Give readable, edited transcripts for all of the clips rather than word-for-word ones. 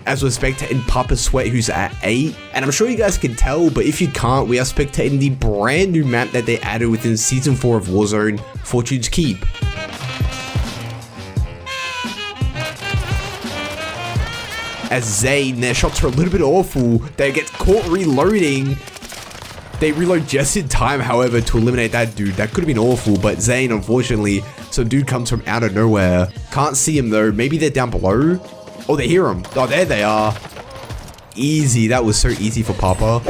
as we're spectating Papa Sweat, who's at 8. And I'm sure you guys can tell, but if you can't, we are spectating the brand new map that they added within Season 4 of Warzone, Fortune's Keep. As Zane, their shots are a little bit awful. They get caught reloading. They reload just in time, however, to eliminate that dude. That could have been awful, but Zane, unfortunately, some dude comes from out of nowhere. Can't see him though. Maybe they're down below. Oh, they hear him. Oh, there they are. Easy. That was so easy for Papa.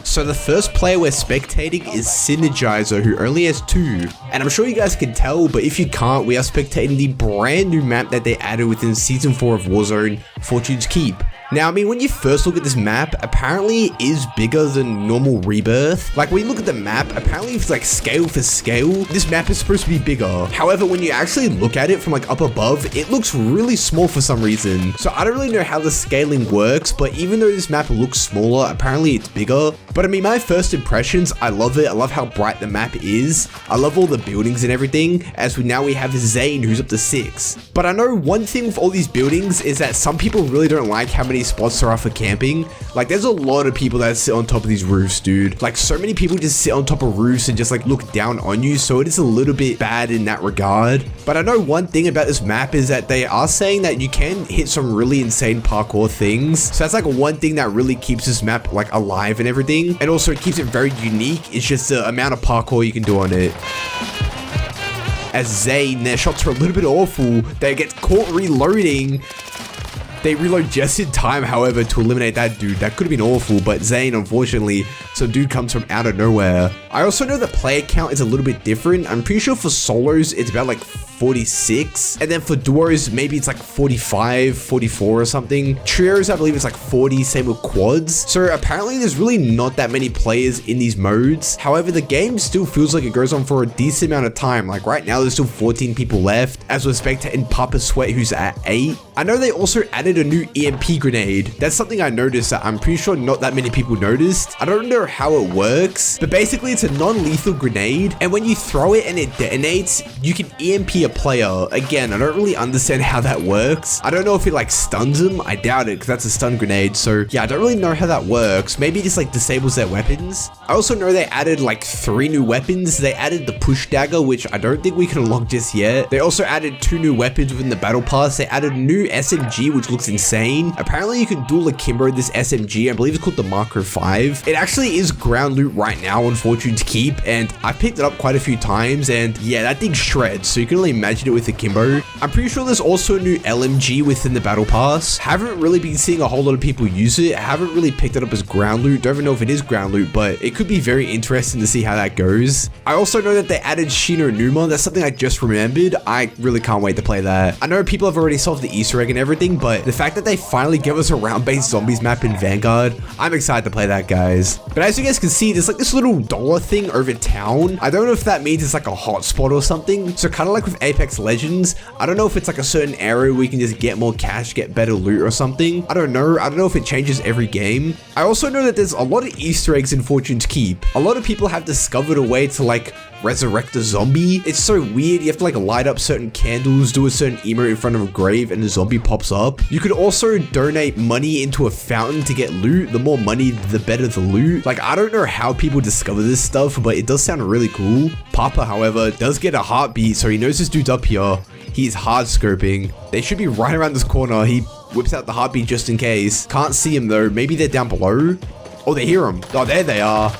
So the first player we're spectating is Synergizer, who only has 2. And I'm sure you guys can tell, but if you can't, we are spectating the brand new map that they added within Season 4 of Warzone, Fortune's Keep. Now, I mean, when you first look at this map, apparently it is bigger than normal Rebirth. Like, when you look at the map, apparently if it's like scale for scale, this map is supposed to be bigger. However, when you actually look at it from like up above, it looks really small for some reason. So I don't really know how the scaling works, but even though this map looks smaller, apparently it's bigger. But I mean, my first impressions, I love it. I love how bright the map is. I love all the buildings and everything, as now we have Zane, who's up to 6. But I know one thing with all these buildings is that some people really don't like how many spots there are for camping. Like, there's a lot of people that sit on top of these roofs, dude. Like, so many people just sit on top of roofs and just like look down on you, so it is a little bit bad in that regard. But I know one thing about this map is that they are saying that you can hit some really insane parkour things. So that's like one thing that really keeps this map like alive and everything. And also it keeps it very unique. It's just the amount of parkour you can do on it. As Zane, their shots are a little bit awful. They get caught reloading. They reload just in time, however, to eliminate that dude. That could have been awful, but Zane, unfortunately, some dude comes from out of nowhere. I also know the player count is a little bit different. I'm pretty sure for solos, it's about like 46. And then for duos, maybe it's like 45, 44 or something. Trios, I believe it's like 40, same with quads. So apparently there's really not that many players in these modes. However, the game still feels like it goes on for a decent amount of time. Like right now, there's still 14 people left, as we're spectating Papa Sweat, who's at 8. I know they also added a new EMP grenade. That's something I noticed that I'm pretty sure not that many people noticed. I don't know how it works, but basically it's a non-lethal grenade, and when you throw it and it detonates, you can EMP a player. Again, I don't really understand how that works. I don't know if it like stuns them. I doubt it, because that's a stun grenade. So yeah, I don't really know how that works. Maybe it just like disables their weapons. I also know they added like 3 new weapons. They added the push dagger, which I don't think we can unlock just yet. They also added 2 new weapons within the battle pass. They added a new SMG, which looks insane. Apparently you can dual akimbo this SMG. I believe it's called the Marker 5. It actually is ground loot right now on Fortune's Keep, and I picked it up quite a few times, and yeah, that thing shreds, so you can only imagine it with akimbo. I'm pretty sure there's also a new LMG within the battle pass. Haven't really been seeing a whole lot of people use it. Haven't really picked it up as ground loot. Don't even know if it is ground loot, but it could be very interesting to see how that goes. I also know that they added Shino Numa. That's something I just remembered. I really can't wait to play that. I know people have already solved the Easter egg and everything, but the fact that they finally give us a round-based zombies map in Vanguard, I'm excited to play that, guys. But as you guys can see, there's like this little dollar thing over town. I don't know if that means it's like a hotspot or something. So kind of like with Apex Legends, I don't know if it's like a certain area where you can just get more cash, get better loot or something. I don't know. I don't know if it changes every game. I also know that there's a lot of Easter eggs in Fortune's Keep. A lot of people have discovered a way to like resurrect a zombie. It's so weird. You have to like light up certain candles, do a certain emote in front of a grave, and the zombie pops up. You could also donate money into a fountain to get loot. The more money, the better the loot. Like, I don't know how people discover this stuff, but it does sound really cool. Papa, however, does get a heartbeat, so he knows this dude's up here. He's hard scoping. They should be right around this corner. He whips out the heartbeat just in case. Can't see him though. Maybe they're down below. Oh, they hear him. Oh, there they are.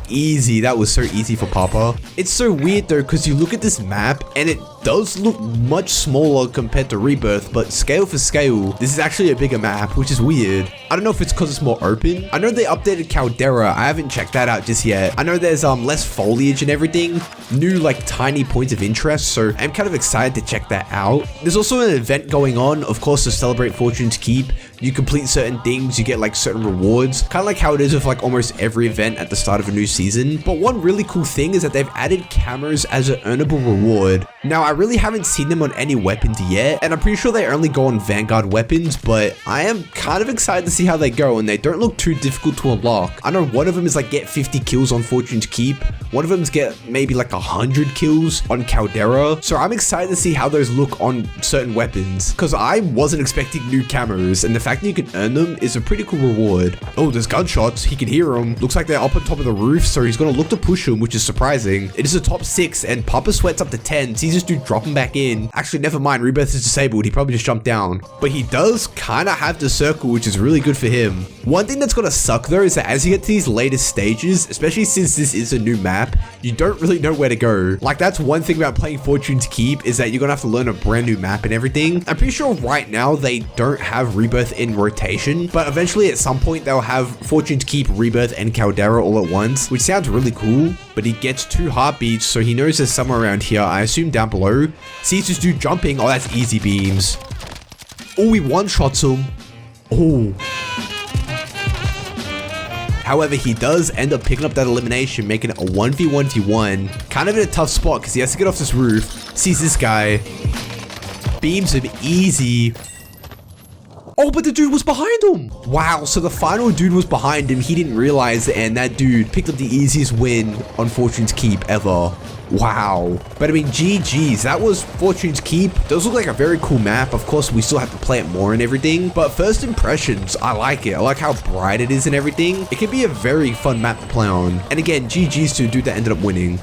Easy. That was so easy for Papa. It's so weird though, because you look at this map and it does look much smaller compared to Rebirth, but scale for scale, this is actually a bigger map, which is weird. I don't know if it's because it's more open. I know they updated Caldera. I haven't checked that out just yet. I know there's less foliage and everything, new like tiny points of interest, so I'm kind of excited to check that out. There's also an event going on, of course, to celebrate Fortune's Keep. You complete certain things, you get like certain rewards, kind of like how it is with like almost every event at the start of a new season. But one really cool thing is that they've added cameras as an earnable reward. Now, I really haven't seen them on any weapons yet, and I'm pretty sure they only go on Vanguard weapons, but I am kind of excited to see how they go, and they don't look too difficult to unlock. I know one of them is like get 50 kills on Fortune's Keep. One of them is get maybe like 100 kills on Caldera. So I'm excited to see how those look on certain weapons, because I wasn't expecting new cameras, and the fact that you can earn them is a pretty cool reward. Oh, there's gunshots. He can hear them. Looks like they're up on top of the roof, so he's going to look to push them, which is surprising. It is a top 6, and Papa Sweat's up to 10. See this dude drop him back in. Actually, never mind. Rebirth is disabled. He probably just jumped down. But he does kind of have the circle, which is really good for him. One thing that's going to suck, though, is that as you get to these later stages, especially since this is a new map, you don't really know where to go. Like, that's one thing about playing Fortune's Keep, is that you're going to have to learn a brand new map and everything. I'm pretty sure right now they don't have Rebirth in rotation, but eventually at some point they'll have Fortune's Keep, Rebirth, and Caldera all at once, which sounds really cool. But he gets 2 heartbeats, so he knows there's somewhere around here. I assume down below. Sees this dude jumping. Oh, that's easy beams. Oh, he one-shots him. Oh. However, he does end up picking up that elimination, making it a 1v1v1. Kind of in a tough spot because he has to get off this roof. Sees this guy. Beams him easy. Oh, but the dude was behind him. Wow, so the final dude was behind him. He didn't realize it, and that dude picked up the easiest win on Fortune's Keep ever. Wow. But I mean, GG's, that was Fortune's Keep. Does look like a very cool map. Of course, we still have to play it more and everything, but first impressions, I like it. I like how bright it is and everything. It can be a very fun map to play on. And again, GG's to the dude that ended up winning.